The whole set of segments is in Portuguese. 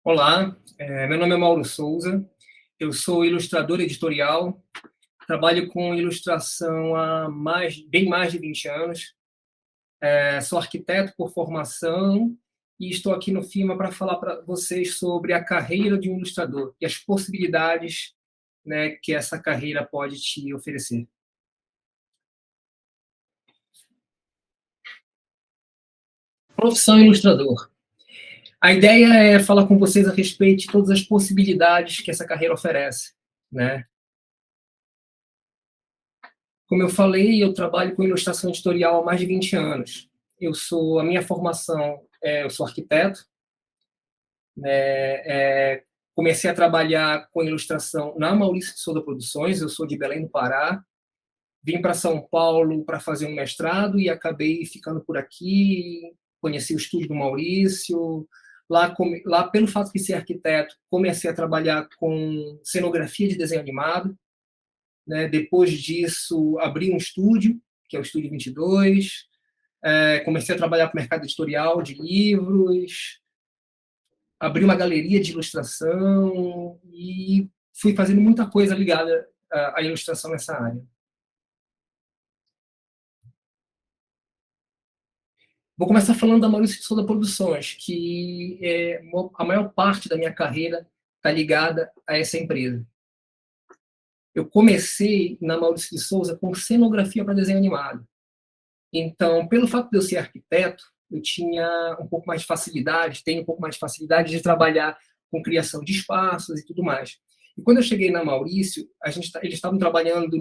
Olá, meu nome é Mauro Souza, eu sou ilustrador editorial, trabalho com ilustração há bem mais de 20 anos, sou arquiteto por formação e estou aqui no FIMA para falar para vocês sobre a carreira de um ilustrador e as possibilidades, né, que essa carreira pode te oferecer. Profissão ilustrador. A ideia é falar com vocês a respeito de todas as possibilidades que essa carreira oferece, né? Como eu falei, eu trabalho com ilustração editorial há mais de 20 anos. A minha formação, eu sou arquiteto, né, comecei a trabalhar com ilustração na Maurício de Souza Produções, eu sou de Belém do Pará, vim para São Paulo para fazer um mestrado e acabei ficando por aqui, conheci o estúdio do Maurício, lá pelo fato de ser arquiteto, comecei a trabalhar com cenografia de desenho animado, né? Depois disso, abri um estúdio, que é o Estúdio 22, comecei a trabalhar com o mercado editorial de livros, abri uma galeria de ilustração e fui fazendo muita coisa ligada à ilustração nessa área. Vou começar falando da Maurício de Souza Produções, que a maior parte da minha carreira está ligada a essa empresa. Eu comecei na Maurício de Souza com cenografia para desenho animado. Então, pelo fato de eu ser arquiteto, eu tinha um pouco mais de facilidade, tenho um pouco mais de facilidade de trabalhar com criação de espaços e tudo mais. E quando eu cheguei na Maurício, eles estavam trabalhando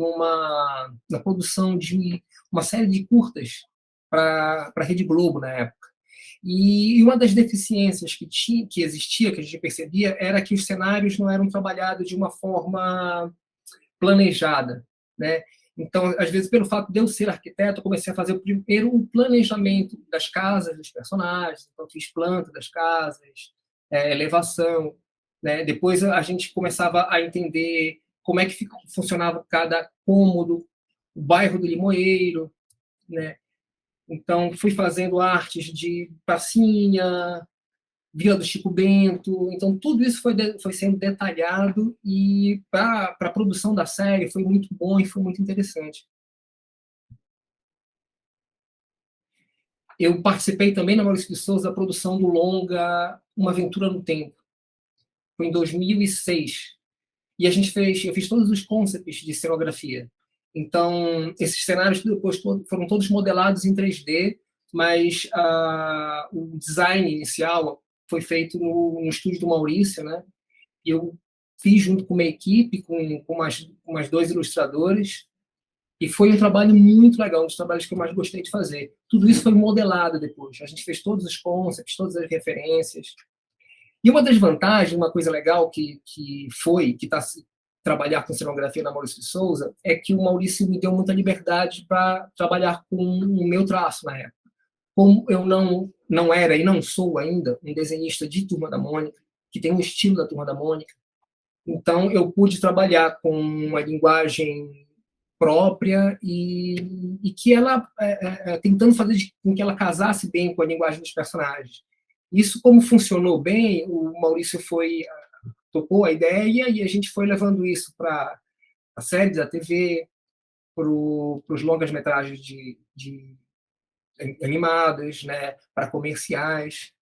na produção de uma série de curtas para a Rede Globo na época. E uma das deficiências que existia, que a gente percebia, era que os cenários não eram trabalhados de uma forma planejada, né? Então, às vezes, pelo fato de eu ser arquiteto, eu comecei a fazer primeiro um planejamento das casas, dos personagens, então fiz planta das casas, elevação, né? Depois a gente começava a entender como é que funcionava cada cômodo, o bairro do Limoeiro, né? Então, fui fazendo artes de pracinha, Vila do Chico Bento. Então, tudo isso foi sendo detalhado e para a produção da série foi muito bom e foi muito interessante. Eu participei também na Maurício de Souza da produção do longa Uma Aventura no Tempo. Foi em 2006. E eu fiz todos os concepts de cenografia. Então, esses cenários depois foram todos modelados em 3D, mas o design inicial foi feito no estúdio do Maurício, né? E eu fiz junto com uma equipe, com umas dois ilustradores, e foi um trabalho muito legal, um dos trabalhos que eu mais gostei de fazer. Tudo isso foi modelado depois. A gente fez todos os concepts, todas as referências. E uma das vantagens, uma coisa legal que está trabalhar com cenografia na Maurício de Souza, é que o Maurício me deu muita liberdade para trabalhar com o meu traço na época. Como eu não era e não sou ainda um desenhista de Turma da Mônica, que tem um estilo da Turma da Mônica, então eu pude trabalhar com uma linguagem própria e que ela tentando fazer com que ela casasse bem com a linguagem dos personagens. Isso, como funcionou bem, o Maurício topou a ideia e a gente foi levando isso para a série da TV, para os longas-metragens de animadas, né, para comerciais.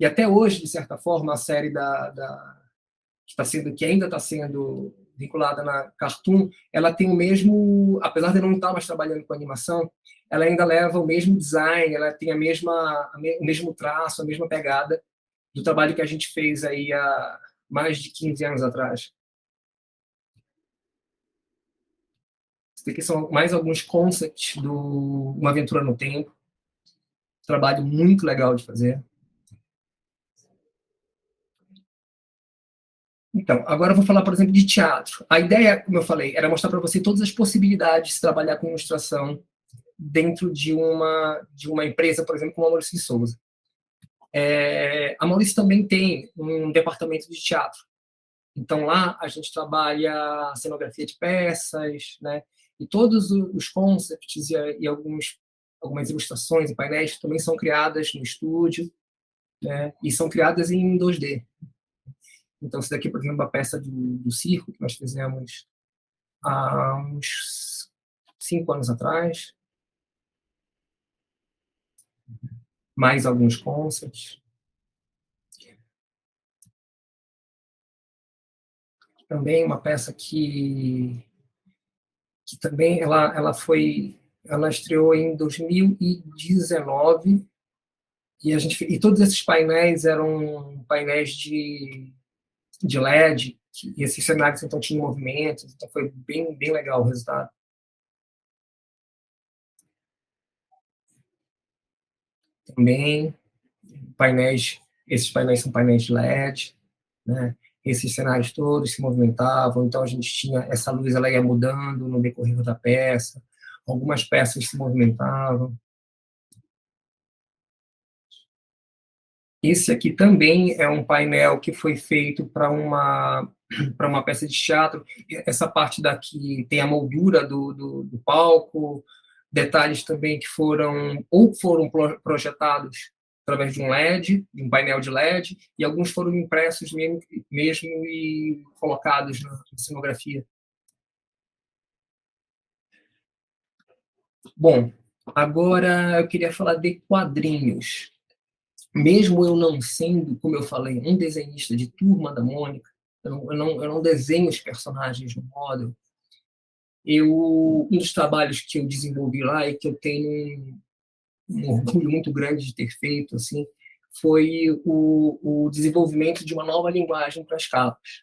E até hoje, de certa forma, a série que ainda está sendo vinculada na Cartoon, ela tem o mesmo, apesar de não estar mais trabalhando com animação, ela ainda leva o mesmo design, ela tem o mesmo traço, a mesma pegada do trabalho que a gente fez aí há mais de 15 anos atrás. Isso aqui são mais alguns concepts do Uma Aventura no Tempo. Trabalho muito legal de fazer. Então, agora eu vou falar, por exemplo, de teatro. A ideia, como eu falei, era mostrar para você todas as possibilidades de trabalhar com ilustração dentro de uma empresa, por exemplo, como a Maurício de Souza. A Maurício também tem um departamento de teatro. Então, lá a gente trabalha cenografia de peças, né? E todos os concepts e algumas ilustrações e painéis também são criadas no estúdio, né? E são criadas em 2D. Então, isso daqui, por exemplo, é uma peça do circo que nós fizemos há uns 5 anos atrás, mais alguns concerts. Também uma peça que também ela estreou em 2019 e todos esses painéis eram painéis de LED, e esses cenários então tinham movimentos, então foi bem, bem legal o resultado. Também esses painéis são painéis de LED, né? Esses cenários todos se movimentavam, então a gente tinha essa luz, ela ia mudando no decorrer da peça, algumas peças se movimentavam. Esse aqui também é um painel que foi feito para uma peça de teatro. Essa parte daqui tem a moldura do palco, detalhes também que foram projetados através de um LED, de um painel de LED, e alguns foram impressos mesmo e colocados na cenografia. Bom, agora eu queria falar de quadrinhos. Mesmo eu não sendo, como eu falei, um desenhista de Turma da Mônica, eu não desenho os personagens no Model. Um dos trabalhos que eu desenvolvi lá e que eu tenho um orgulho muito grande de ter feito, assim, foi o desenvolvimento de uma nova linguagem para as capas.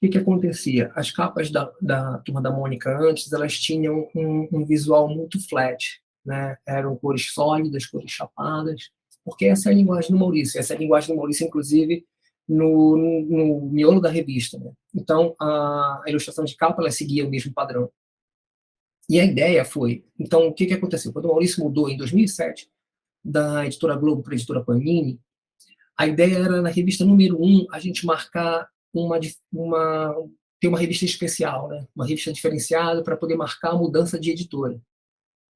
O que acontecia? As capas da Turma da Mônica antes, elas tinham um visual muito flat, né? Eram cores sólidas, cores chapadas, porque essa é a linguagem do Maurício, essa é a linguagem do Maurício, inclusive, no miolo da revista, né? Então, a ilustração de capa, ela seguia o mesmo padrão. E a ideia foi, então, o que aconteceu? Quando o Maurício mudou, em 2007, da Editora Globo para a Editora Panini, a ideia era, na revista número 1, a gente marcar ter uma revista especial, né? Uma revista diferenciada para poder marcar a mudança de editora.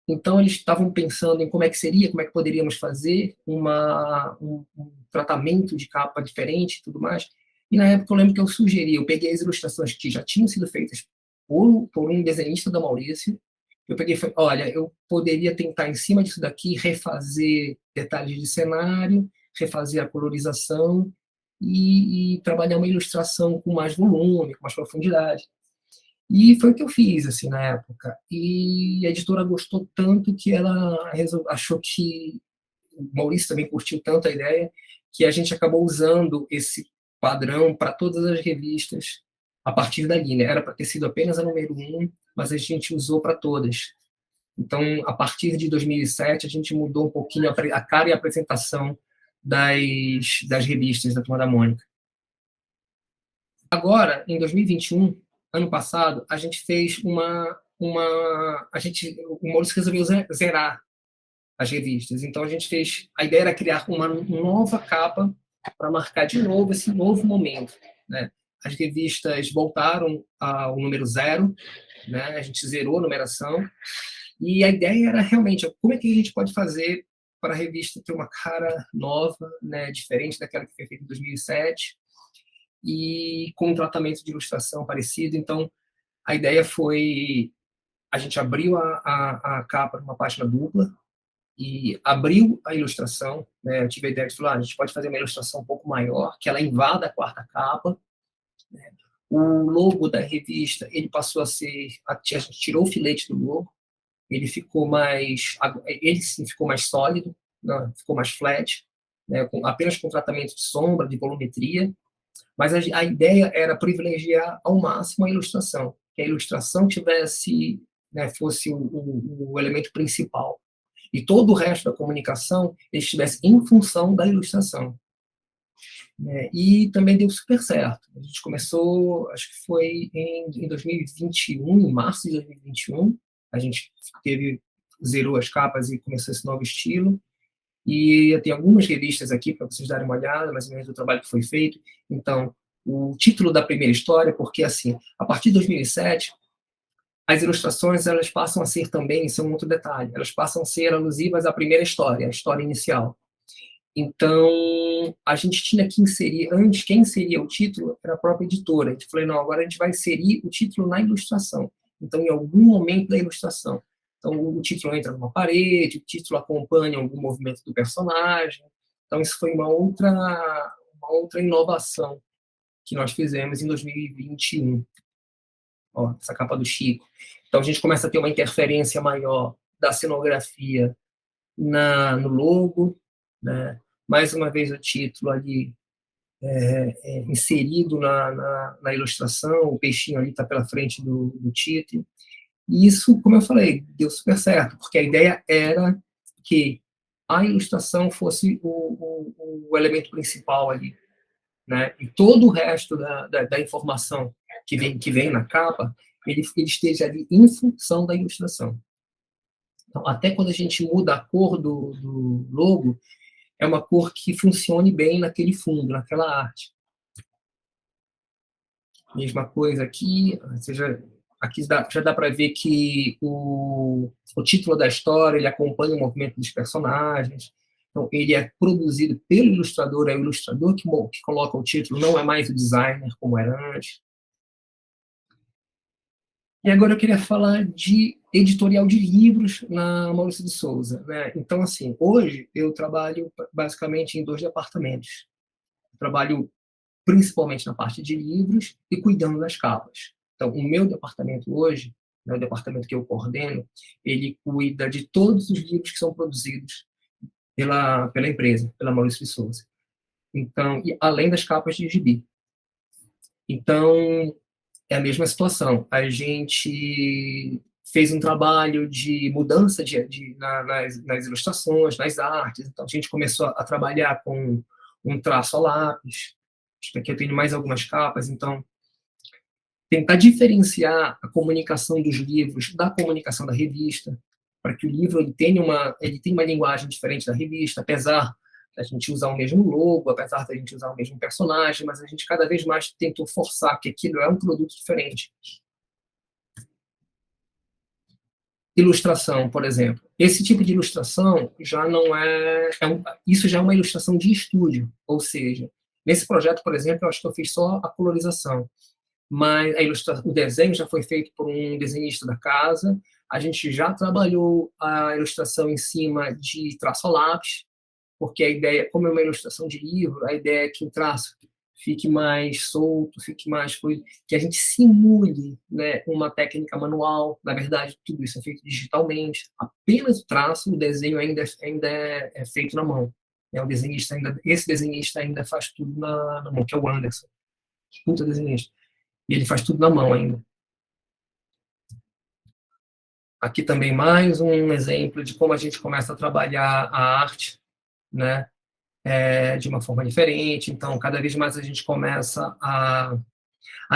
Então, eles estavam pensando em como é que seria, como é que poderíamos fazer um tratamento de capa diferente e tudo mais. E, na época, eu lembro que eu sugeri, eu peguei as ilustrações que já tinham sido feitas por um desenhista da Maurício, eu peguei e falei, olha, eu poderia tentar, em cima disso daqui, refazer detalhes de cenário, refazer a colorização e trabalhar uma ilustração com mais volume, com mais profundidade. E foi o que eu fiz, assim, na época. E a editora gostou tanto que ela achou que o Maurício também curtiu tanto a ideia que a gente acabou usando esse padrão para todas as revistas a partir dali, né? Era para ter sido apenas a número 1, mas a gente usou para todas. Então, a partir de 2007, a gente mudou um pouquinho a cara e a apresentação das revistas da Turma da Mônica. Agora, em 2021, ano passado, a gente fez o Maurício resolveu zerar as revistas. Então, a ideia era criar uma nova capa para marcar de novo esse novo momento, né? As revistas voltaram ao número 0, né? A gente zerou a numeração, e a ideia era realmente como é que a gente pode fazer para a revista ter uma cara nova, né? Diferente daquela que foi feita em 2007, e com um tratamento de ilustração parecido. Então, a ideia foi, a gente abriu a capa numa página dupla e abriu a ilustração, né? Eu tive a ideia de falar, a gente pode fazer uma ilustração um pouco maior, que ela invada a quarta capa, né? O logo da revista, ele passou a ser, a gente tirou o filete do logo, ele sim ficou mais sólido, né? Ficou mais flat, né? Apenas com tratamento de sombra, de volumetria, mas a ideia era privilegiar ao máximo a ilustração, que a ilustração tivesse, né, fosse o elemento principal. E todo o resto da comunicação estivesse em função da ilustração. E também deu super certo. A gente começou, acho que foi em 2021, em março de 2021, a gente zerou as capas e começou esse novo estilo. E tem algumas revistas aqui para vocês darem uma olhada, mais ou menos, do trabalho que foi feito. Então, o título da primeira história, porque, assim, a partir de 2007, as ilustrações elas passam a ser também, isso é um outro detalhe, elas passam a ser alusivas à primeira história, a história inicial. Então, a gente tinha que inserir, antes, quem inseria o título era a própria editora. A gente falou, não, agora a gente vai inserir o título na ilustração. Então, em algum momento da ilustração. Então, o título entra numa parede, o título acompanha algum movimento do personagem. Então, isso foi uma outra inovação que nós fizemos em 2021. Ó, essa capa do Chico. Então, a gente começa a ter uma interferência maior da cenografia no logo, né? Mais uma vez o título ali inserido na ilustração, o peixinho ali está pela frente do título. E isso, como eu falei, deu super certo, porque a ideia era que a ilustração fosse o elemento principal ali, né? E todo o resto da informação que vem na capa, ele esteja ali em função da ilustração. Então, até quando a gente muda a cor do logo, é uma cor que funcione bem naquele fundo, naquela arte. Mesma coisa aqui, aqui já dá para ver que o título da história ele acompanha o movimento dos personagens. Então, ele é produzido pelo ilustrador, é o ilustrador que coloca o título, não é mais o designer, como era antes. E agora eu queria falar de editorial de livros na Maurício de Souza, né? Então, assim, hoje eu trabalho basicamente em 2 departamentos. Eu trabalho principalmente na parte de livros e cuidando das capas. Então, o meu departamento hoje, né, o departamento que eu coordeno, ele cuida de todos os livros que são produzidos pela empresa, pela Maurício de Souza. Então, e além das capas de gibi. Então, é a mesma situação. A gente fez um trabalho de mudança nas ilustrações, nas artes. Então, a gente começou a trabalhar com um traço a lápis. Aqui eu tenho mais algumas capas. Então, tentar diferenciar a comunicação dos livros da comunicação da revista, para que o livro ele tenha uma linguagem diferente da revista, apesar da gente usar o mesmo logo, apesar da gente usar o mesmo personagem, mas a gente cada vez mais tentou forçar que aquilo é um produto diferente. Ilustração, por exemplo. Esse tipo de ilustração já não isso já é uma ilustração de estúdio, ou seja, nesse projeto, por exemplo, eu acho que eu fiz só a colorização, mas o desenho já foi feito por um desenhista da casa, a gente já trabalhou a ilustração em cima de traço a lápis, porque a ideia, como é uma ilustração de livro, a ideia é que o traço fique mais solto, fique mais fluido, que a gente simule, né, uma técnica manual. Na verdade, tudo isso é feito digitalmente. Apenas o traço, o desenho ainda é feito na mão. Esse desenhista ainda faz tudo na mão, que é o Anderson. Puta desenhista. E ele faz tudo na mão ainda. Aqui também mais um exemplo de como a gente começa a trabalhar a arte, né, de uma forma diferente. Então, cada vez mais a gente começa a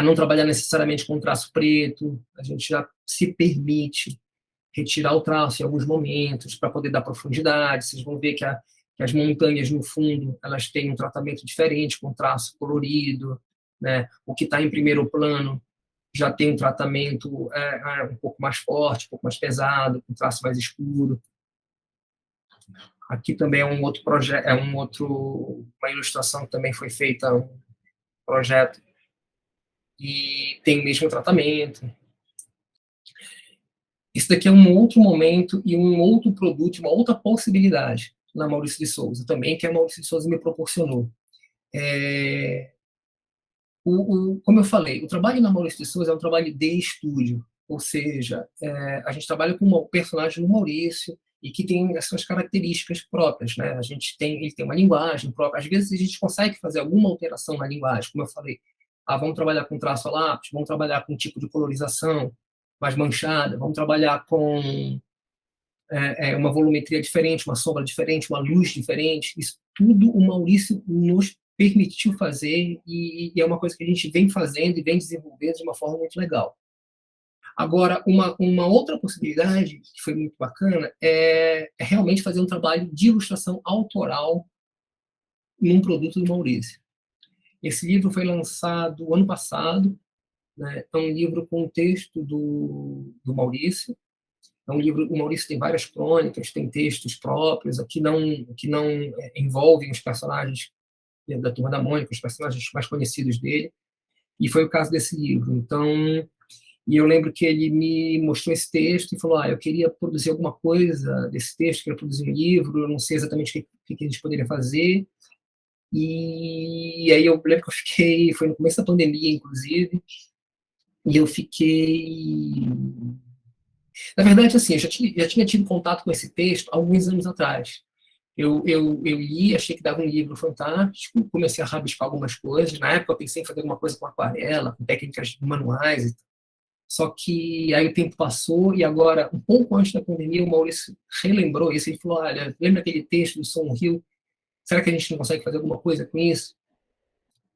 não trabalhar necessariamente com traço preto, a gente já se permite retirar o traço em alguns momentos para poder dar profundidade. Vocês vão ver que as montanhas no fundo elas têm um tratamento diferente com traço colorido, né? O que está em primeiro plano já tem um tratamento um pouco mais forte, um pouco mais pesado, com traço mais escuro. Aqui também é um outro projeto, uma ilustração que também foi feita, um projeto, e tem o mesmo tratamento. Isso daqui é um outro momento e um outro produto, uma outra possibilidade na Maurício de Souza, também que a Maurício de Souza me proporcionou. Como eu falei, o trabalho na Maurício de Souza é um trabalho de estúdio, ou seja, a gente trabalha com um personagem do Maurício e que tem as suas características próprias, né? Ele tem uma linguagem própria. Às vezes a gente consegue fazer alguma alteração na linguagem, como eu falei. Vamos trabalhar com traço a lápis, vamos trabalhar com um tipo de colorização mais manchada, vamos trabalhar com uma volumetria diferente, uma sombra diferente, uma luz diferente. Isso tudo o Maurício nos permitiu fazer e é uma coisa que a gente vem fazendo e vem desenvolvendo de uma forma muito legal. Agora, uma outra possibilidade que foi muito bacana é realmente fazer um trabalho de ilustração autoral num produto do Maurício. Esse livro foi lançado ano passado, né? É um livro com texto do Maurício. É um livro, o Maurício tem várias crônicas, tem textos próprios, que não envolvem os personagens da Turma da Mônica, os personagens mais conhecidos dele, e foi o caso desse livro. Então, e eu lembro que ele me mostrou esse texto e falou: eu queria produzir alguma coisa desse texto, queria produzir um livro, eu não sei exatamente o que a gente poderia fazer. E aí eu lembro que eu fiquei, foi no começo da pandemia, inclusive, e eu fiquei. Na verdade, assim, eu já tinha tido contato com esse texto há alguns anos atrás. Eu li, achei que dava um livro fantástico, comecei a rabiscar algumas coisas. Na época, eu pensei em fazer alguma coisa com aquarela, com técnicas manuais. Só que aí o tempo passou e agora, um pouco antes da pandemia, o Maurício relembrou isso. Ele falou: olha, lembra aquele texto do Som Rio? Será que a gente não consegue fazer alguma coisa com isso?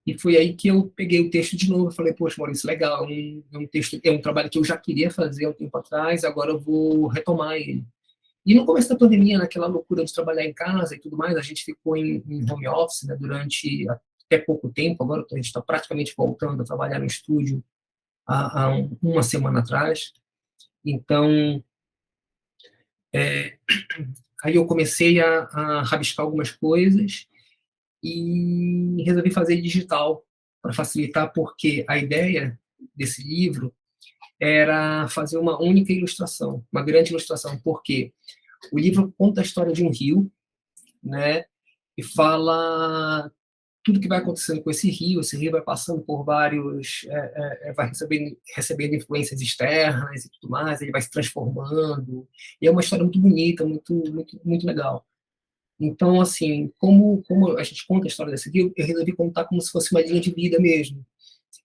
E foi aí que eu peguei o texto de novo e falei: poxa, Maurício, legal, é um texto, é um trabalho que eu já queria fazer há um tempo atrás, agora eu vou retomar ele. E no começo da pandemia, naquela loucura de trabalhar em casa e tudo mais, a gente ficou em home office, né, durante até pouco tempo. Agora a gente está praticamente voltando a trabalhar no estúdio há uma semana atrás. Então, aí eu comecei a rabiscar algumas coisas e resolvi fazer digital para facilitar, porque a ideia desse livro era fazer uma única ilustração, uma grande ilustração, porque o livro conta a história de um rio, né, e fala tudo que vai acontecendo com esse rio vai passando por vários, vai recebendo influências externas e tudo mais, ele vai se transformando, e é uma história muito bonita, muito, muito, muito legal. Então, assim, como a gente conta a história desse rio, eu resolvi contar como se fosse uma linha de vida mesmo.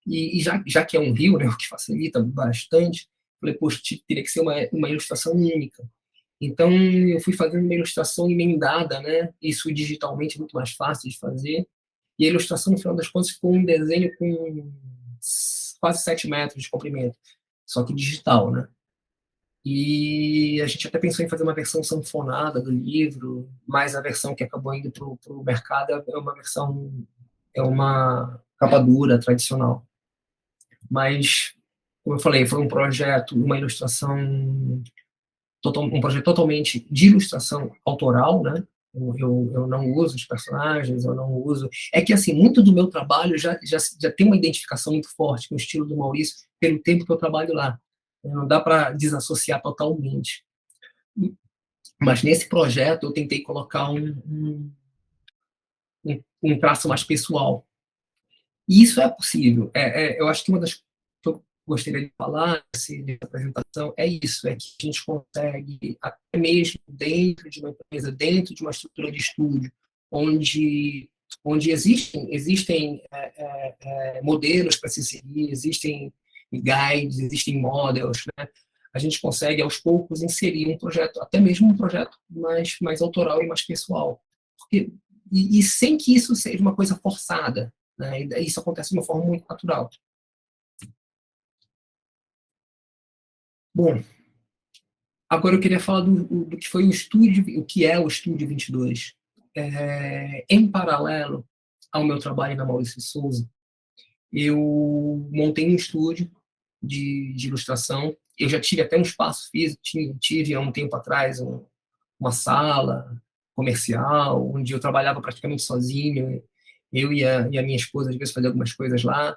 E já que é um rio, né, o que facilita bastante, falei: poxa, teria que ser uma ilustração única. Então, eu fui fazendo uma ilustração emendada, né? Isso digitalmente é muito mais fácil de fazer. E a ilustração, no final das contas, ficou um desenho com quase 7 metros de comprimento, só que digital, né? E a gente até pensou em fazer uma versão sanfonada do livro, mas a versão que acabou indo para o mercado é uma versão, é uma capa dura, tradicional. Mas, como eu falei, foi um projeto, uma ilustração, um projeto totalmente de ilustração autoral, né? Eu não uso os personagens, eu não uso. É que, assim, muito do meu trabalho já tem uma identificação muito forte com o estilo do Maurício pelo tempo que eu trabalho lá. Não dá para desassociar totalmente. Mas nesse projeto eu tentei colocar um traço mais pessoal. E isso é possível. Eu acho que uma das que eu gostaria de falar nessa apresentação é isso, é que a gente consegue, até mesmo dentro de uma empresa, dentro de uma estrutura de estúdio, onde existem modelos para se seguir, existem guides, existem models, né? A gente consegue, aos poucos, inserir um projeto, até mesmo um projeto mais autoral e mais pessoal. E sem que isso seja uma coisa forçada, né? E isso acontece de uma forma muito natural. Bom, agora eu queria falar do que foi o estúdio, o que é o Estúdio 22. Em paralelo ao meu trabalho na Maurício de Souza, eu montei um estúdio de ilustração. Eu já tive até um espaço físico, tive há um tempo atrás uma sala comercial, onde eu trabalhava praticamente sozinho. Eu e a minha esposa, às vezes, fazia algumas coisas lá.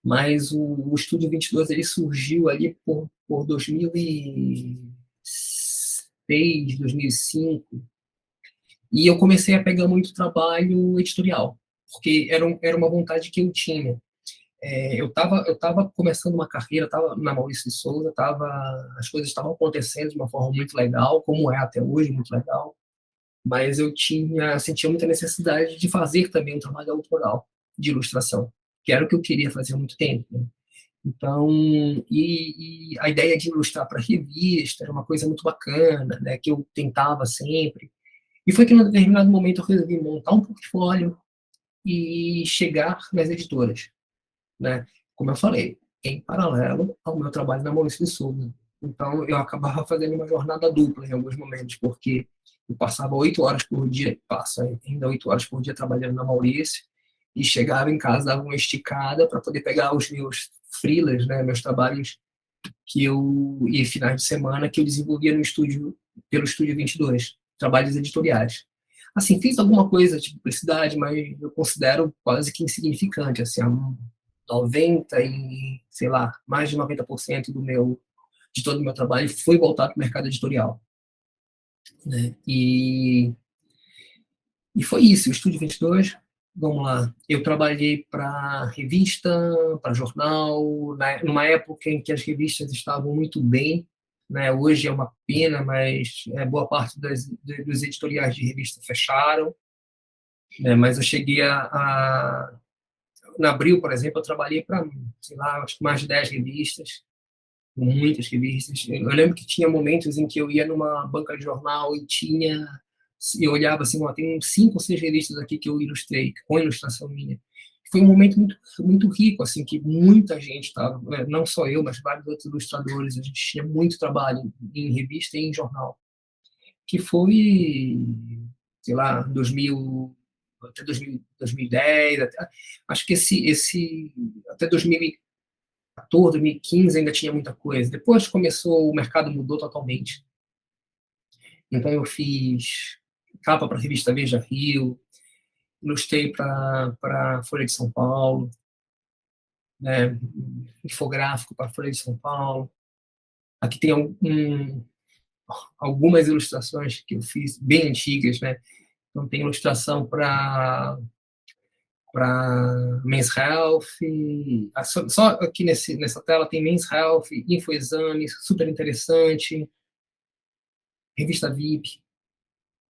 Mas o Estúdio 22 ele surgiu ali por 2006, 2005, e eu comecei a pegar muito trabalho editorial, porque era uma vontade que eu tinha. Eu tava começando uma carreira, estava na Maurício de Souza, as coisas estavam acontecendo de uma forma muito legal, como é até hoje, muito legal, mas sentia muita necessidade de fazer também um trabalho autoral de ilustração, que era o que eu queria fazer há muito tempo, né? Então, e a ideia de ilustrar para revista era uma coisa muito bacana, né, que eu tentava sempre. E foi que, num determinado momento, eu resolvi montar um portfólio e chegar nas editoras, né? Como eu falei, em paralelo ao meu trabalho na Maurício de Souza. Então, eu acabava fazendo uma jornada dupla em alguns momentos, porque eu passava 8 horas por dia, passo ainda 8 horas por dia trabalhando na Maurício, e chegava em casa, dava uma esticada para poder pegar os meus freelas, né, meus trabalhos e finais de semana que eu desenvolvia no estúdio, pelo Estúdio 22, trabalhos editoriais. Assim, fiz alguma coisa de publicidade, mas eu considero quase que insignificante, assim, 90 e, sei lá, mais de 90% de todo o meu trabalho foi voltado para o mercado editorial, né? E foi isso, o Estúdio 22, vamos lá. Eu trabalhei para revista, para jornal, numa época em que as revistas estavam muito bem, né? Hoje é uma pena, mas boa parte dos editoriais de revista fecharam, né? Mas eu cheguei na Abril, por exemplo, eu trabalhei para, sei lá, acho que mais de 10 revistas, muitas revistas. Eu lembro que tinha momentos em que eu ia numa banca de jornal e eu olhava assim, ó, tem uns 5 ou 6 revistas aqui que eu ilustrei, com ilustração minha. Foi um momento muito, muito rico, assim, que muita gente estava, não só eu, mas vários outros ilustradores, a gente tinha muito trabalho em revista e em jornal, que foi, sei lá, 2000, até 2000, 2010, acho que até 2014, 2015 ainda tinha muita coisa. Depois começou, o mercado mudou totalmente. Então eu fiz capa para a revista Veja Rio, ilustrei para a Folha de São Paulo, né, infográfico para a Folha de São Paulo. Aqui tem algumas ilustrações que eu fiz, bem antigas, né? Então tem ilustração para Men's Health, só aqui nessa tela tem Men's Health, Infoexame, super interessante, revista VIP.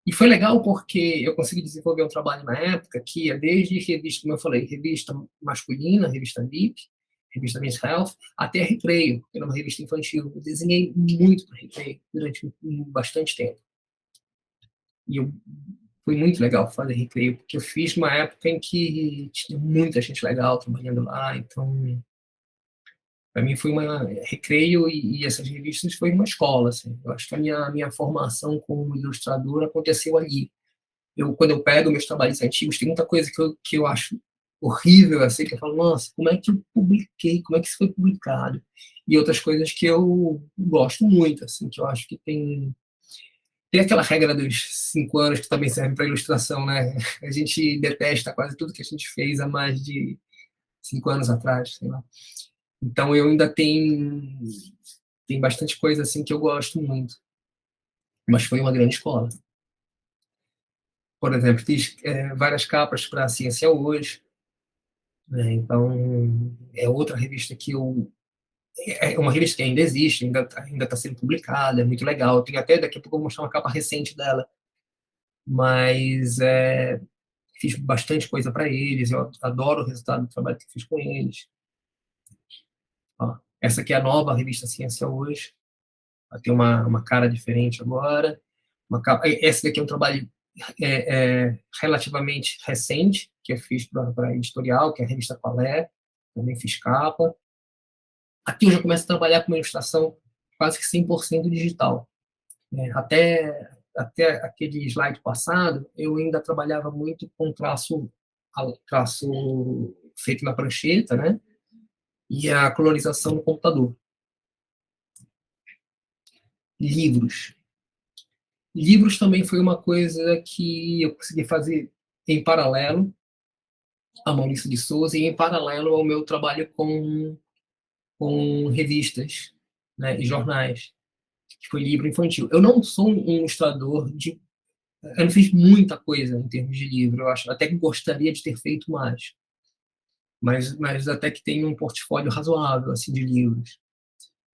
E foi legal porque eu consegui desenvolver um trabalho na época que ia desde revista, como eu falei, revista masculina, revista VIP, revista Men's Health, até Recreio, que era uma revista infantil. Eu desenhei muito para Recreio durante bastante tempo. E foi muito legal fazer Recreio, porque eu fiz numa época em que tinha muita gente legal trabalhando lá, então para mim foi uma Recreio e essas revistas foi uma escola, assim. Eu acho que a minha formação como ilustrador aconteceu ali. Quando eu pego meus trabalhos antigos, tem muita coisa que eu acho horrível, assim, que eu falo, nossa, como é que eu publiquei, como é que isso foi publicado? E outras coisas que eu gosto muito, assim, que eu acho que tem aquela regra dos 5 anos que também serve para ilustração, né? A gente detesta quase tudo que a gente fez há mais de 5 anos atrás, sei lá. Então eu ainda tem bastante coisa assim que eu gosto muito, mas foi uma grande escola. Por exemplo, fiz várias capas para a Ciência Hoje, né? Então é outra revista que é uma revista que ainda existe, ainda está sendo publicada, é muito legal. Tem até daqui a pouco eu vou mostrar uma capa recente dela, mas fiz bastante coisa para eles. Eu adoro o resultado do trabalho que fiz com eles. Ó, essa aqui é a nova revista Ciência Hoje. Ela tem uma cara diferente agora. Esse daqui é um trabalho relativamente recente, que eu fiz para a editorial, que é a revista Qual é. Também fiz capa. Aqui eu já começo a trabalhar com uma ilustração quase que 100% digital. Até aquele slide passado, eu ainda trabalhava muito com traço feito na prancheta, né? E a colorização no computador. Livros. Livros também foi uma coisa que eu consegui fazer em paralelo a Maurício de Souza e em paralelo ao meu trabalho com revistas, né, e jornais, que foi livro infantil. Eu não sou um ilustrador eu não fiz muita coisa em termos de livro, eu acho até que gostaria de ter feito mais, mas até que tenho um portfólio razoável assim de livros.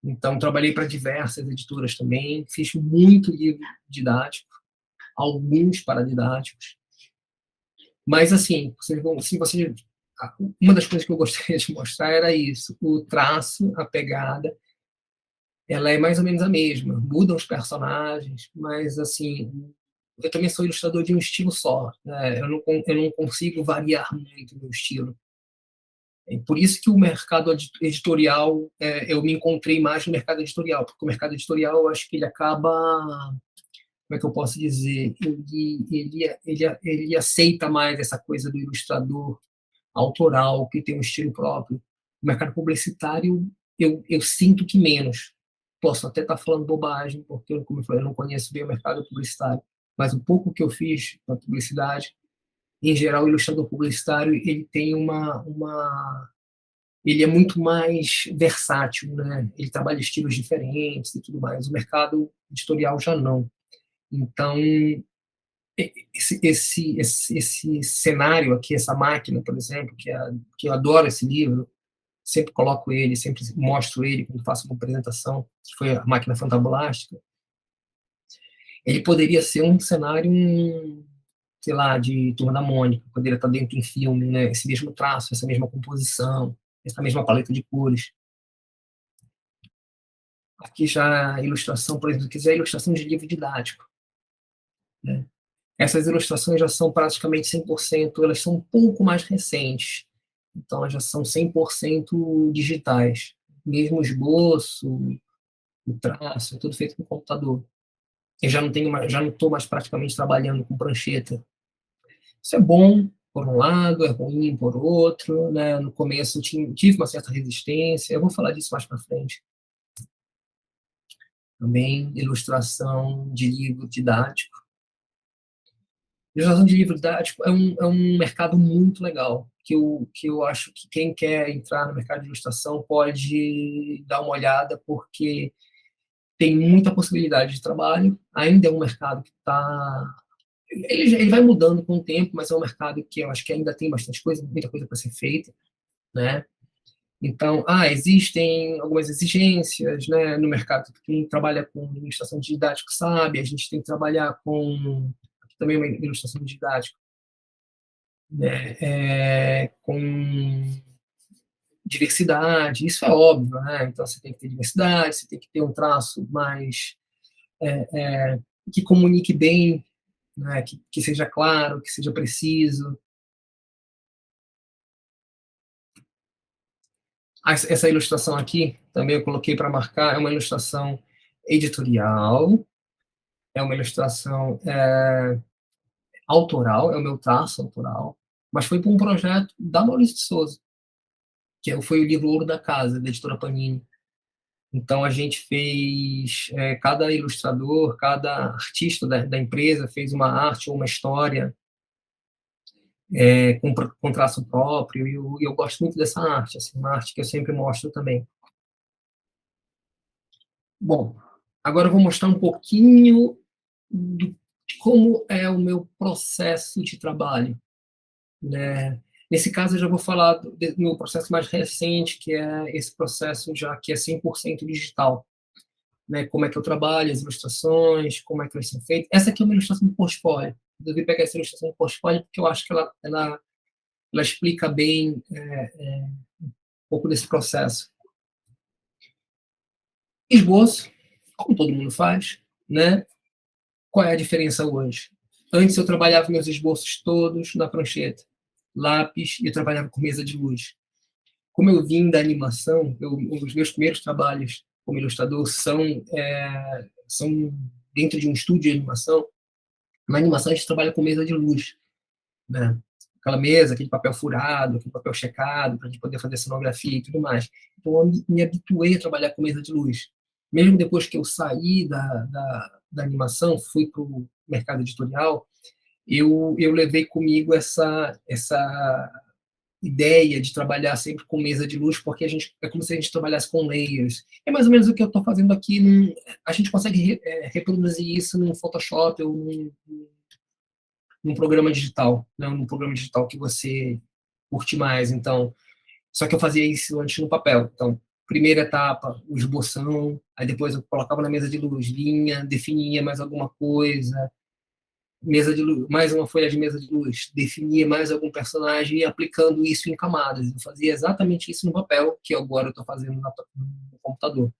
Então trabalhei para diversas editoras também, fiz muito livro didático, alguns paradidáticos. Mas, assim, uma das coisas que eu gostaria de mostrar era isso. O traço, a pegada, ela é mais ou menos a mesma. Mudam os personagens, mas, assim, eu também sou ilustrador de um estilo só, né? Eu não consigo variar muito o meu estilo. É por isso que o mercado editorial, eu me encontrei mais no mercado editorial, porque o mercado editorial, eu acho que ele acaba, como é que eu posso dizer, ele aceita mais essa coisa do ilustrador autoral, que tem um estilo próprio. O mercado publicitário, eu sinto que menos. Posso até estar falando bobagem, porque, como eu falei, eu não conheço bem o mercado publicitário. mas o pouco que eu fiz na publicidade, em geral, o ilustrador publicitário, ele tem ele é muito mais versátil, né? Ele trabalha estilos diferentes e tudo mais. O mercado editorial já não. Então, esse cenário aqui, essa máquina, por exemplo, que eu adoro esse livro, sempre coloco ele, sempre mostro ele quando faço uma apresentação, que foi a máquina fantablástica, ele poderia ser um cenário, sei lá, de Turma da Mônica, poderia estar dentro de um filme, né? Esse mesmo traço, essa mesma composição, essa mesma paleta de cores. Aqui já a ilustração, por exemplo, se quiser ilustração de livro didático, né? Essas ilustrações já são praticamente 100%, elas são um pouco mais recentes, então elas já são 100% digitais. Mesmo o esboço, o traço, é tudo feito no computador. Eu já não estou mais praticamente trabalhando com prancheta. Isso é bom por um lado, é ruim por outro, né? No começo tive uma certa resistência, eu vou falar disso mais para frente. Também ilustração de livro didático. Ilustração de livro didático é um mercado muito legal, que eu acho que quem quer entrar no mercado de ilustração pode dar uma olhada, porque tem muita possibilidade de trabalho, ainda é um mercado que está... Ele vai mudando com o tempo, mas é um mercado que eu acho que ainda tem bastante coisa, muita coisa para ser feita, né? Então, existem algumas exigências, né, no mercado. Quem trabalha com ilustração didática sabe, a gente tem que trabalhar com também uma ilustração didática, né, com diversidade, isso é óbvio, né? Então você tem que ter diversidade, você tem que ter um traço mais que comunique bem, né, que seja claro, que seja preciso. Essa ilustração aqui, também eu coloquei para marcar, é uma ilustração editorial, é uma ilustração autoral, é o meu traço autoral, mas foi para um projeto da Maurício de Souza, que foi o livro Ouro da Casa, da editora Panini. Então a gente fez, cada ilustrador, cada artista da empresa fez uma arte ou uma história com traço próprio, e eu gosto muito dessa arte, assim, uma arte que eu sempre mostro também. Bom, agora eu vou mostrar um pouquinho de como é o meu processo de trabalho, né? Nesse caso, eu já vou falar do meu processo mais recente, que é esse processo já que é 100% digital, né? Como é que eu trabalho, as ilustrações, como é que elas são feitas. Essa aqui é uma ilustração de portfólio. Eu devia pegar essa ilustração de portfólio porque eu acho que ela explica bem um pouco desse processo. Esboço, como todo mundo faz, né? Qual é a diferença hoje? Antes eu trabalhava meus esboços todos na prancheta, lápis, e eu trabalhava com mesa de luz. Como eu vim da animação, os meus primeiros trabalhos como ilustrador são dentro de um estúdio de animação. Na animação a gente trabalha com mesa de luz, né? Aquela mesa, aquele papel furado, aquele papel checado, para a gente poder fazer cenografia e tudo mais. Então eu me habituei a trabalhar com mesa de luz. Mesmo depois que eu saí da animação, fui para o mercado editorial, eu levei comigo essa ideia de trabalhar sempre com mesa de luz, porque é como se a gente trabalhasse com layers. É mais ou menos o que eu estou fazendo aqui. A gente consegue reproduzir isso num Photoshop ou num programa digital, né? Num programa digital que você curte mais. Então, só que eu fazia isso antes no papel. Então, primeira etapa, o esboção, aí depois eu colocava na mesa de luz, vinha, definia mais alguma coisa, mesa de luz, mais uma folha de mesa de luz, definia mais algum personagem e aplicando isso em camadas. Eu fazia exatamente isso no papel, que agora eu estou fazendo no computador.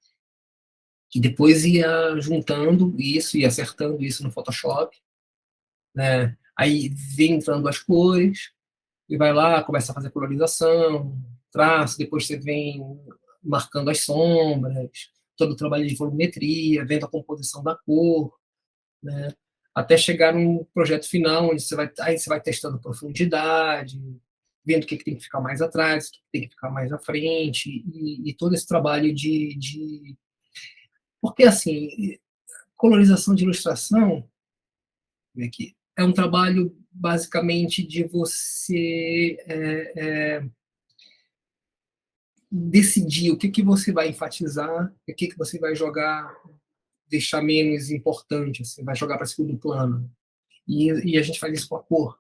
E depois ia juntando isso e acertando isso no Photoshop, né? Aí vem entrando as cores, e vai lá, começa a fazer colorização, traço, depois você vem marcando as sombras, todo o trabalho de volumetria, vendo a composição da cor, né? Até chegar num projeto final, onde aí você vai testando profundidade, vendo o que tem que ficar mais atrás, o que tem que ficar mais à frente, e todo esse trabalho Porque, assim, colorização de ilustração aqui. É um trabalho, basicamente, de você decidir o que você vai enfatizar, o que você vai jogar, deixar menos importante, assim, vai jogar para segundo plano. E a gente faz isso com a cor.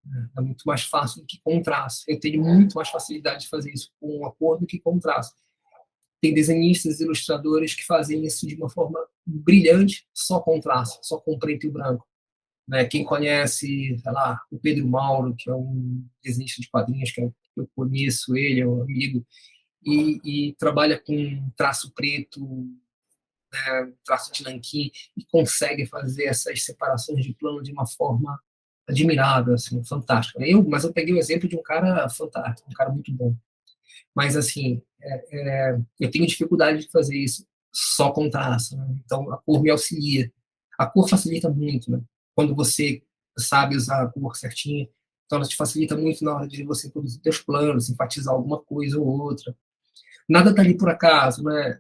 Né? É muito mais fácil do que com traço. Eu tenho muito mais facilidade de fazer isso com a cor do que com traço. Tem desenhistas, ilustradores que fazem isso de uma forma brilhante, só com traço, só com preto e branco. Né? Quem conhece, sei lá, o Pedro Mauro, que é um desenhista de quadrinhos, que eu conheço ele, é um amigo, e trabalha com traço preto, traço de nanquim, e consegue fazer essas separações de plano de uma forma admirável, assim, fantástica. Mas eu peguei o exemplo de um cara fantástico, um cara muito bom. Mas, assim, eu tenho dificuldade de fazer isso só com traço. Né? Então, a cor me auxilia. A cor facilita muito, né? Quando você sabe usar a cor certinha, então ela te facilita muito na hora de você produzir seus planos, enfatizar alguma coisa ou outra. Nada está ali por acaso, né?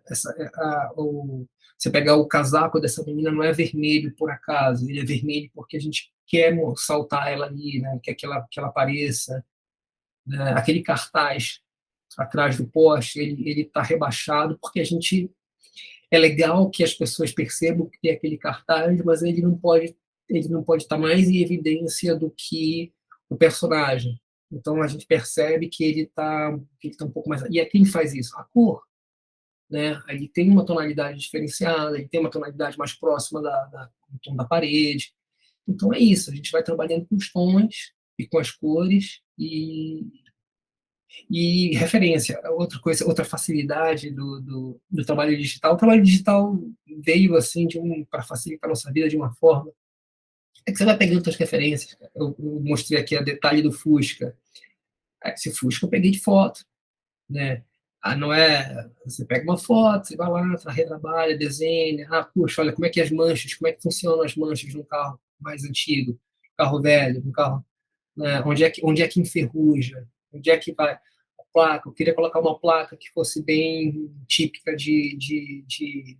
Você pegar o casaco dessa menina não é vermelho por acaso, ele é vermelho porque a gente quer saltar ela ali, né? Quer que ela apareça. Né? Aquele cartaz atrás do poste, ele está rebaixado porque a gente é legal que as pessoas percebam que é aquele cartaz, mas ele não pode estar mais em evidência do que o personagem. Então a gente percebe que ele tá um pouco mais. E é quem faz isso? A cor. Né? Ele tem uma tonalidade diferenciada, ele tem uma tonalidade mais próxima do tom da parede. Então é isso, a gente vai trabalhando com os tons e com as cores e referência. Outra coisa, outra facilidade do trabalho digital. O trabalho digital veio assim para facilitar a nossa vida de uma forma. É que você vai pegando outras referências. Eu mostrei aqui a detalhe do Fusca. Esse Fusca eu peguei de foto, né? Não é. Você pega uma foto, você vai lá, retrabalha, desenha. Puxa, olha como é que as manchas, como é que funcionam as manchas de um carro mais antigo, carro velho, um carro. Né? Onde é que enferruja? Onde é que vai? A placa. Eu queria colocar uma placa que fosse bem típica de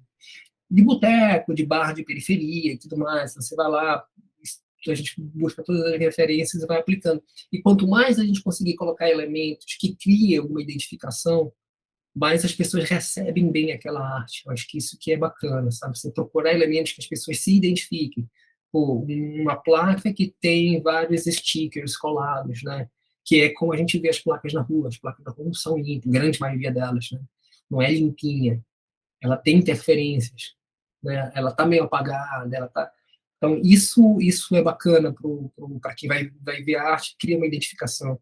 boteco, de bar de periferia e tudo mais. Então, você vai lá, a gente busca todas as referências e vai aplicando. E quanto mais a gente conseguir colocar elementos que criem uma identificação, mais as pessoas recebem bem aquela arte. Eu acho que isso que é bacana, sabe? Você procurar elementos que as pessoas se identifiquem. Pô, uma placa que tem vários stickers colados, né? Que é como a gente vê as placas na rua. As placas na rua não são limpas, grande maioria delas, né? Não é limpinha. Ela tem interferências, né? Ela tá meio apagada, ela tá. Então isso é bacana para quem vai ver a arte, cria uma identificação.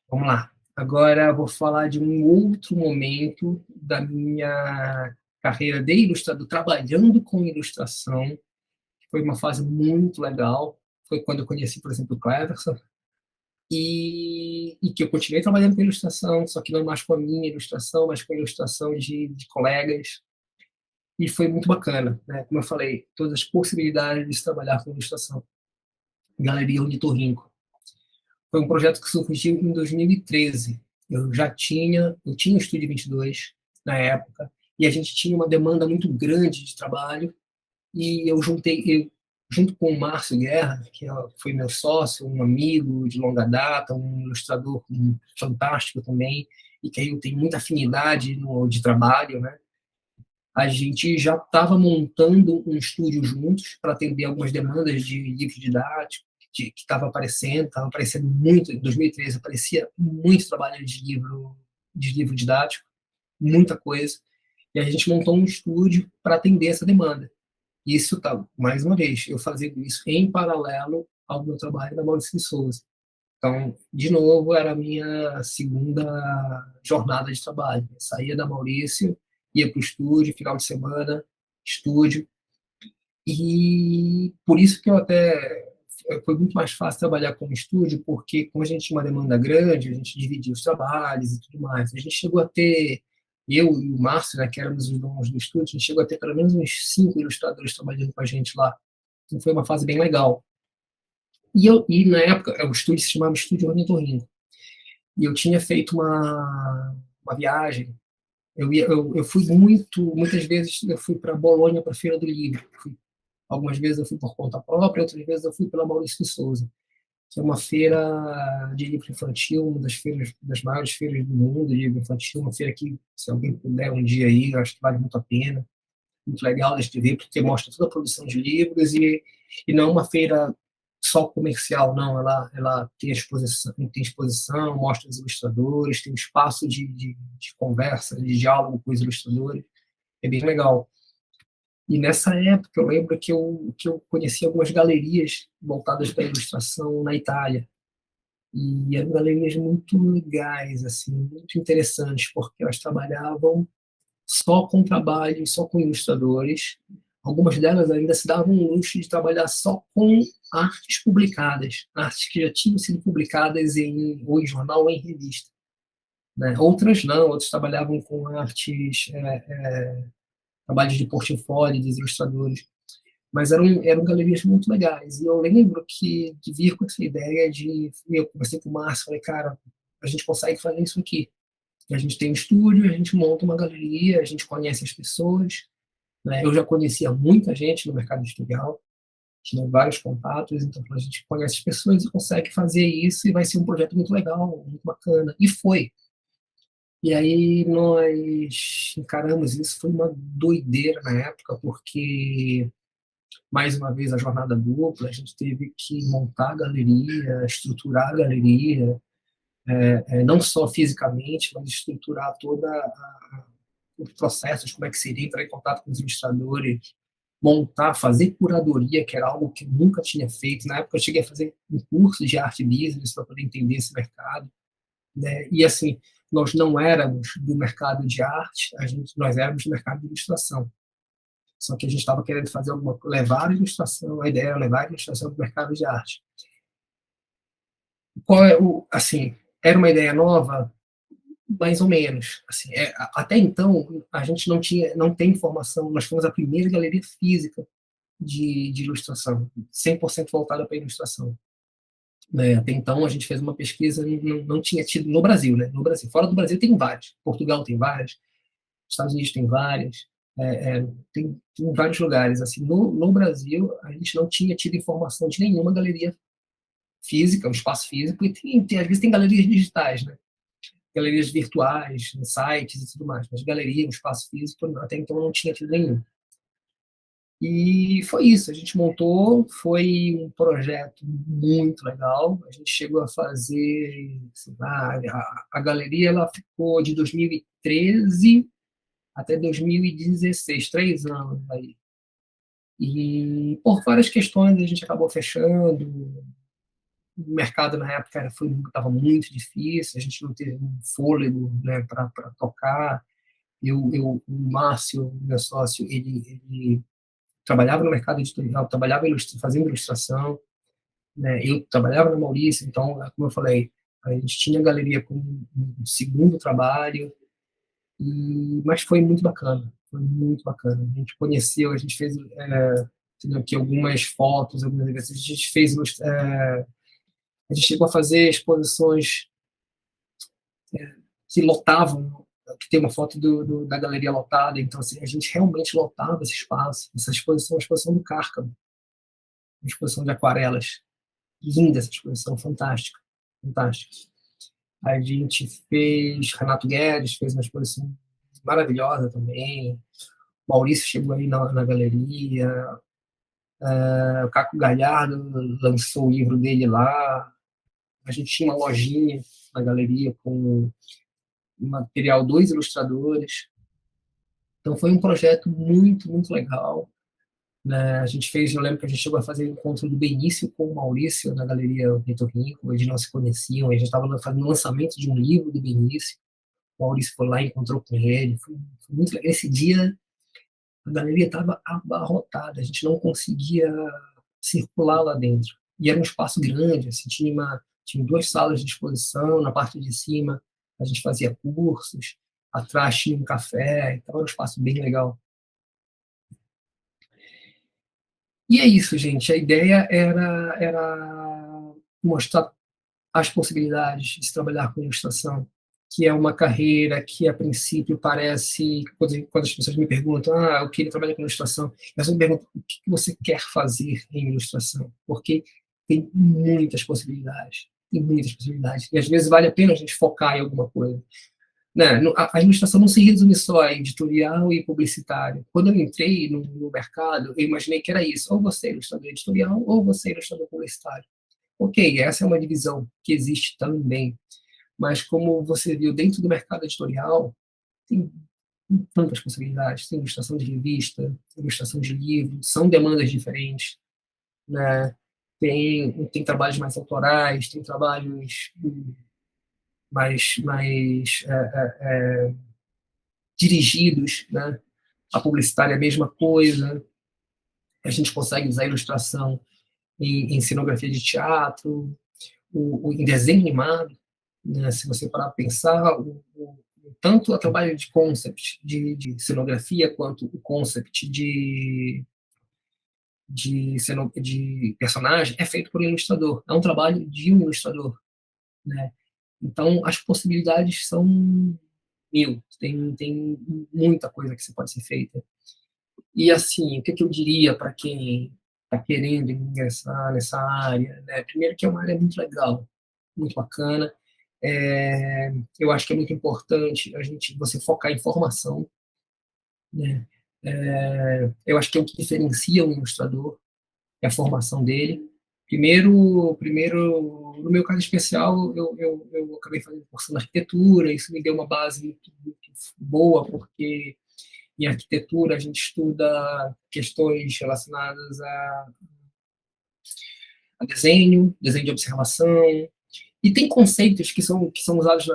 Vamos lá. Agora vou falar de um outro momento da minha carreira de ilustrador, trabalhando com ilustração, que foi uma fase muito legal. Foi quando eu conheci, por exemplo, o Cleverson, e que eu continuei trabalhando com ilustração, só que não mais com a minha ilustração, mas com a ilustração de colegas. E foi muito bacana, né? Como eu falei, todas as possibilidades de trabalhar com ilustração. Galeria Ornitorrinco. Foi um projeto que surgiu em 2013. Eu tinha o Estúdio 22 na época, e a gente tinha uma demanda muito grande de trabalho, e junto com o Márcio Guerra, que foi meu sócio, um amigo de longa data, um ilustrador fantástico também, e que eu tenho muita afinidade de trabalho, né? A gente já estava montando um estúdio juntos para atender algumas demandas de livro didático que estava aparecendo muito, em 2013 aparecia muito trabalho de livro didático, muita coisa, e a gente montou um estúdio para atender essa demanda. Isso tá, mais uma vez, eu fazia isso em paralelo ao meu trabalho na Maurício de Souza. Então, de novo, era a minha segunda jornada de trabalho. Eu saía da Maurício, ia para o estúdio, final de semana, estúdio. E por isso que foi muito mais fácil trabalhar como estúdio, porque como a gente tinha uma demanda grande, a gente dividia os trabalhos e tudo mais. A gente chegou a ter, eu e o Márcio, né, que éramos os donos do estúdio, a gente chegou a ter pelo menos uns 5 ilustradores trabalhando com a gente lá. Então foi uma fase bem legal. E na época, o estúdio se chamava Estúdio Ornitorrinco. E eu tinha feito uma viagem. Eu fui muitas vezes eu fui para Bolonha, para a Feira do Livro. Fui Algumas vezes eu fui por conta própria, outras vezes eu fui pela Maurício de Souza, que é uma feira de livro infantil, uma das feiras, das maiores feiras do mundo de livro infantil, uma feira que, se alguém puder um dia ir, eu acho que vale muito a pena, muito legal de ver, porque mostra toda a produção de livros e não é uma feira só comercial, não, ela tem exposição, mostra os ilustradores, tem um espaço de conversa, de diálogo com os ilustradores, é bem legal. E nessa época eu lembro que eu conheci algumas galerias voltadas para a ilustração na Itália. E eram galerias muito legais, assim, muito interessantes, porque elas trabalhavam só com trabalho, só com ilustradores. Algumas delas ainda se davam o luxo de trabalhar só com artes publicadas, artes que já tinham sido publicadas ou em jornal ou em revista. Né? Outras não, outros trabalhavam com artes, trabalhos de portfólio dos ilustradores. Mas eram galerias muito legais. E eu lembro de vir com essa ideia eu conversei com o Márcio, falei, cara, a gente consegue fazer isso aqui. A gente tem um estúdio, a gente monta uma galeria, a gente conhece as pessoas. Né? Eu já conhecia muita gente no mercado editorial, tinha vários contatos, então a gente conhece as pessoas e consegue fazer isso e vai ser um projeto muito legal, muito bacana. E foi. E aí nós encaramos isso, foi uma doideira na época, porque mais uma vez a jornada dupla, a gente teve que montar a galeria, estruturar a galeria, não só fisicamente, mas estruturar os processos, como é que seria entrar em contato com os ilustradores, montar, fazer curadoria, que era algo que eu nunca tinha feito. Na época eu cheguei a fazer um curso de arte business para poder entender esse mercado. Né? E assim, nós não éramos do mercado de arte, nós éramos do mercado de ilustração. Só que a gente estava querendo fazer levar a ilustração, a ideia era levar a ilustração para o mercado de arte. Assim, era uma ideia nova, mais ou menos. Assim, até então, a gente não tem informação, nós fomos a primeira galeria física de ilustração, 100% voltada para a ilustração. Né? Até então, a gente fez uma pesquisa, não tinha tido no Brasil, né? No Brasil. Fora do Brasil tem várias, Portugal tem várias, Estados Unidos tem várias, tem vários lugares. Assim, no Brasil, a gente não tinha tido informação de nenhuma galeria física, um espaço físico, e às vezes tem galerias digitais, né? Galerias virtuais, sites e tudo mais, mas galeria, um espaço físico, até então não tinha tido nenhum. E foi isso, a gente montou, foi um projeto muito legal, a gente chegou a fazer, assim, a galeria ela ficou de 2013 até 2016, 3 anos aí. E por várias questões a gente acabou fechando, o mercado na época estava muito difícil, a gente não teve um fôlego, né, para tocar. O Márcio, meu sócio, ele trabalhava no mercado editorial, trabalhava fazendo ilustração, né, eu trabalhava na Maurício, então, como eu falei, a gente tinha a galeria como um segundo trabalho, mas foi muito bacana, foi muito bacana. A gente conheceu, a gente fez tem aqui algumas fotos, algumas vezes a gente fez, a gente chegou a fazer exposições que lotavam, que tem uma foto da galeria lotada, então assim, a gente realmente lotava esse espaço. Essa exposição é a exposição do Cárcamo, uma exposição de aquarelas. Linda essa exposição, fantástica, fantástica. A gente fez, Renato Guedes fez uma exposição maravilhosa também, Maurício chegou aí na galeria, o Caco Galhardo lançou o livro dele lá, a gente tinha uma lojinha na galeria com material, 2 ilustradores. Então foi um projeto muito, muito legal. Né? A gente fez, eu lembro que a gente chegou a fazer o encontro do Benício com o Maurício na galeria Vitor Rico, eles não se conheciam, a gente estava fazendo o lançamento de um livro do Benício, o Maurício foi lá e encontrou com ele, foi muito legal. Esse dia a galeria estava abarrotada, a gente não conseguia circular lá dentro. E era um espaço grande, assim, tinha 2 salas de exposição, na parte de cima a gente fazia cursos, atrás tinha um café, então era um espaço bem legal. E é isso, gente. A ideia era mostrar as possibilidades de se trabalhar com ilustração, que é uma carreira que, a princípio, parece, quando as pessoas me perguntam, eu queria trabalhar com ilustração, eu sempre pergunto, o que você quer fazer em ilustração? Porque tem muitas possibilidades, e às vezes vale a pena a gente focar em alguma coisa. Né? A ilustração não se resume só a editorial e publicitário. Quando eu entrei no mercado, eu imaginei que era isso, ou você é ilustrador editorial, ou você é ilustrador publicitário. Ok, essa é uma divisão que existe também, mas como você viu, dentro do mercado editorial, tem tantas possibilidades. Tem ilustração de revista, ilustração de livro, são demandas diferentes, né? Tem trabalhos mais autorais, tem trabalhos mais dirigidos, né? A publicitária é a mesma coisa. A gente consegue usar a ilustração em cenografia de teatro, em desenho animado, né? Se você parar para pensar, tanto o trabalho de concept, de cenografia, quanto o concept de personagem é feito por um ilustrador. É um trabalho de um ilustrador, né? Então, as possibilidades são mil. Tem muita coisa que você pode ser feita. E, assim, o que eu diria para quem está querendo ingressar nessa área? Né? Primeiro que é uma área muito legal, muito bacana. Eu acho que é muito importante você focar em formação, né? Eu acho que é o que diferencia um ilustrador, é a formação dele. Primeiro, no meu caso especial, eu acabei fazendo curso na arquitetura, isso me deu uma base muito boa, porque em arquitetura a gente estuda questões relacionadas a desenho de observação, e tem conceitos que são usados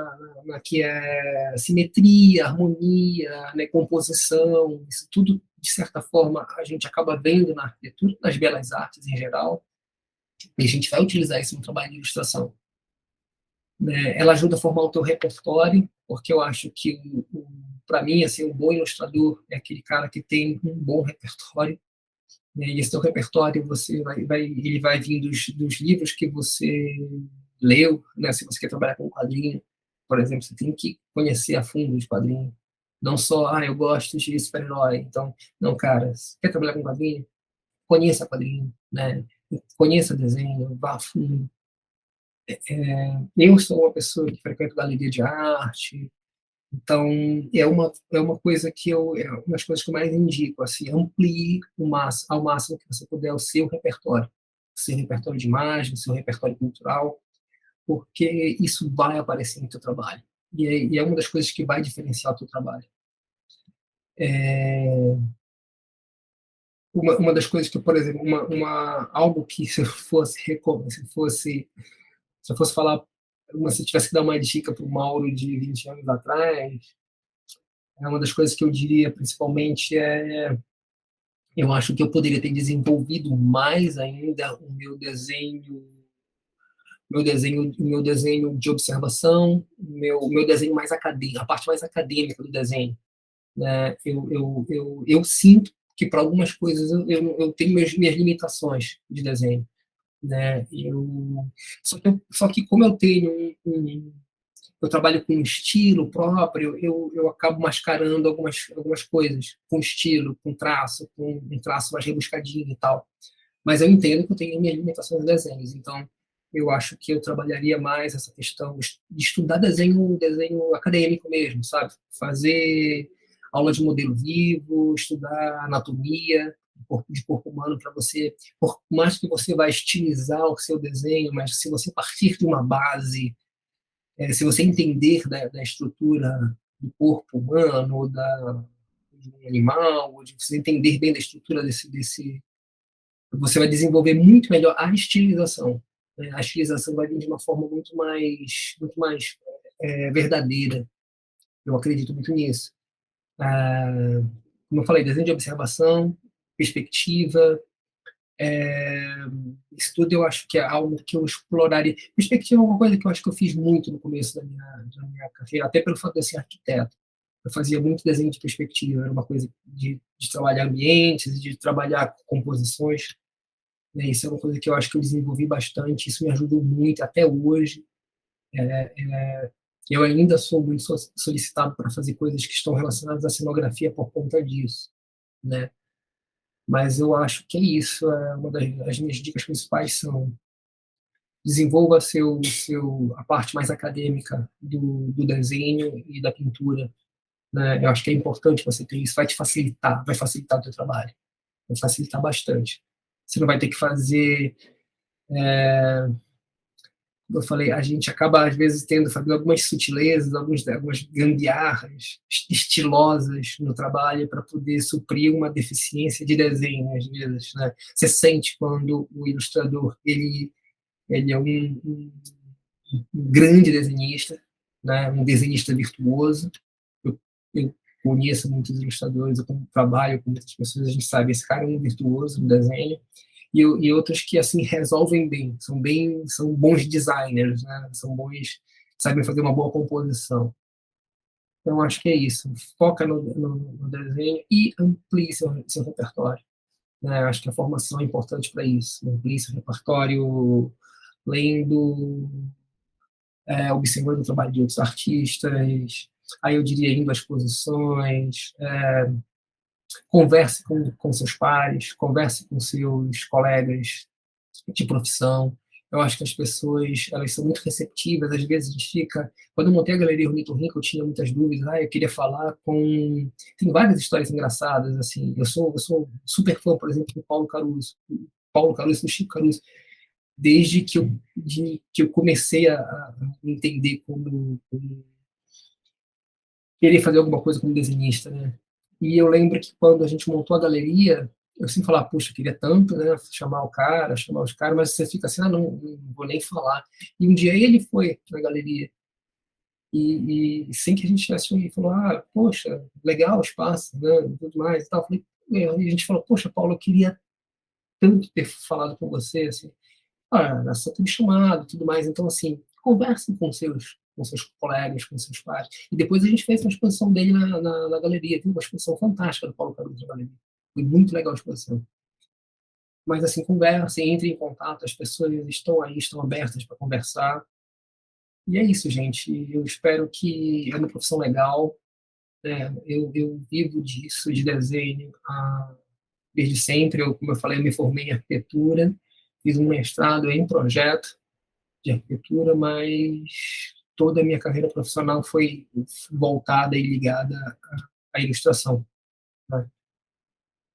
que é simetria, harmonia, né, composição, isso tudo, de certa forma, a gente acaba vendo na arquitetura, nas belas artes em geral, e a gente vai utilizar isso no trabalho de ilustração. Né? Ela ajuda a formar o teu repertório, porque eu acho que, para mim, assim, um bom ilustrador é aquele cara que tem um bom repertório, né? E esse teu repertório ele vai vir dos livros que você leu, né? Se você quer trabalhar com quadrinho, por exemplo, você tem que conhecer a fundo os quadrinhos. Não só, eu gosto de super-herói. Então, não, cara, você quer trabalhar com quadrinho? Conheça quadrinho, né? Conheça desenho, vá a fundo. Eu sou uma pessoa que frequento galeria de arte, então é uma coisa é uma das coisas que eu mais indico, assim, amplie ao máximo que você puder o seu repertório de imagem, o seu repertório cultural, porque isso vai aparecer no teu trabalho. E é uma das coisas que vai diferenciar o teu trabalho. Uma das coisas que, por exemplo, algo que se eu fosse falar, se eu tivesse que dar uma dica para o Mauro de 20 anos atrás, uma das coisas que eu diria principalmente eu acho que eu poderia ter desenvolvido mais ainda o meu desenho de observação, o meu desenho mais acadêmico, a parte mais acadêmica do desenho, né? Eu sinto que para algumas coisas eu tenho minhas limitações de desenho, né? Só que como eu tenho eu trabalho com estilo próprio, eu acabo mascarando algumas coisas com estilo, com um traço mais rebuscadinho e tal. Mas eu entendo que eu tenho minhas limitações de desenhos, então eu acho que eu trabalharia mais essa questão de estudar desenho acadêmico mesmo, sabe? Fazer aula de modelo vivo, estudar anatomia de corpo humano para você, por mais que você vai estilizar o seu desenho, mas se você partir de uma base, se você entender da estrutura do corpo humano, de um animal, ou de você entender bem da estrutura você vai desenvolver muito melhor a estilização, né? A estilização vai vir de uma forma muito mais verdadeira. Eu acredito muito nisso. Como eu falei, desenho de observação, perspectiva, isso tudo eu acho que é algo que eu exploraria. Perspectiva é uma coisa que eu acho que eu fiz muito no começo da minha carreira, até pelo fato de eu ser arquiteto. Eu fazia muito desenho de perspectiva, era uma coisa de trabalhar ambientes, de trabalhar composições, né? Isso é uma coisa que eu acho que eu desenvolvi bastante, isso me ajudou muito até hoje. Eu ainda sou muito solicitado para fazer coisas que estão relacionadas à cenografia por conta disso, né? Mas eu acho que é isso. Uma das minhas dicas principais são: desenvolva a parte mais acadêmica do desenho e da pintura, né? Eu acho que é importante você ter isso, vai facilitar o teu trabalho, vai facilitar bastante. Você não vai ter que fazer, como eu falei, a gente acaba às vezes tendo fazer algumas sutilezas, algumas gambiarras estilosas no trabalho para poder suprir uma deficiência de desenho, às vezes, né? Você sente quando o ilustrador ele é um grande desenhista, né? Um desenhista virtuoso. Eu conheço muitos ilustradores, eu trabalho com muitas pessoas, a gente sabe, esse cara é um virtuoso no desenho, e outros que assim resolvem são bons designers, né? São bons, sabem fazer uma boa composição. Então acho que é isso. Foca no desenho e amplie seu repertório, né? Acho que a formação é importante para isso. Amplie seu repertório lendo, observando o trabalho de outros artistas. Aí eu diria indo às exposições, converse com seus pares, converse com seus colegas de profissão. Eu acho que as pessoas, elas são muito receptivas, às vezes a gente fica... Quando eu montei a Galeria Ornitorrinco, eu tinha muitas dúvidas, eu queria falar com... Tem várias histórias engraçadas, assim, eu sou super fã, por exemplo, do Paulo Caruso, do Chico Caruso, desde que eu comecei a entender como querer fazer alguma coisa como desenhista, né? E eu lembro que quando a gente montou a galeria, eu sempre falava, puxa, eu queria tanto, né, chamar os caras, mas você fica assim, não vou nem falar. E um dia ele foi na galeria, e sem que a gente tivesse, ele falou, poxa, legal o espaço, né, e tudo mais e tal. Eu falei, e a gente falou, poxa, Paulo, eu queria tanto ter falado com você, assim, era só tudo chamado, tudo mais. Então, assim, conversem com seus colegas, com seus pares. E depois a gente fez uma exposição dele na galeria, viu? Uma exposição fantástica do Paulo Caruso na galeria. Foi muito legal a exposição. Mas, assim, conversem, entrem em contato, as pessoas estão aí, estão abertas para conversar. E é isso, gente. Eu espero que é uma profissão legal. Né? Eu vivo disso, de desenho, desde sempre. Como eu falei, eu me formei em arquitetura, fiz um mestrado em projeto de arquitetura, mas toda a minha carreira profissional foi voltada e ligada à ilustração, né?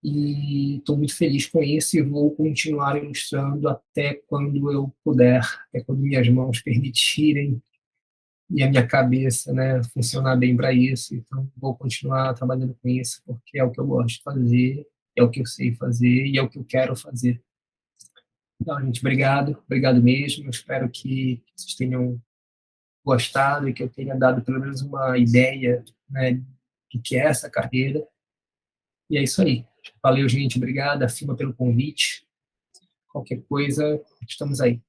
E estou muito feliz com isso e vou continuar ilustrando até quando eu puder, até quando minhas mãos permitirem e a minha cabeça, né, funcionar bem para isso. Então, vou continuar trabalhando com isso, porque é o que eu gosto de fazer, é o que eu sei fazer e é o que eu quero fazer. Então, gente, obrigado mesmo. Eu espero que vocês tenham gostado e que eu tenha dado pelo menos uma ideia, né, do que é essa carreira. E é isso aí. Valeu, gente. Obrigado, Afima, pelo convite. Qualquer coisa, estamos aí.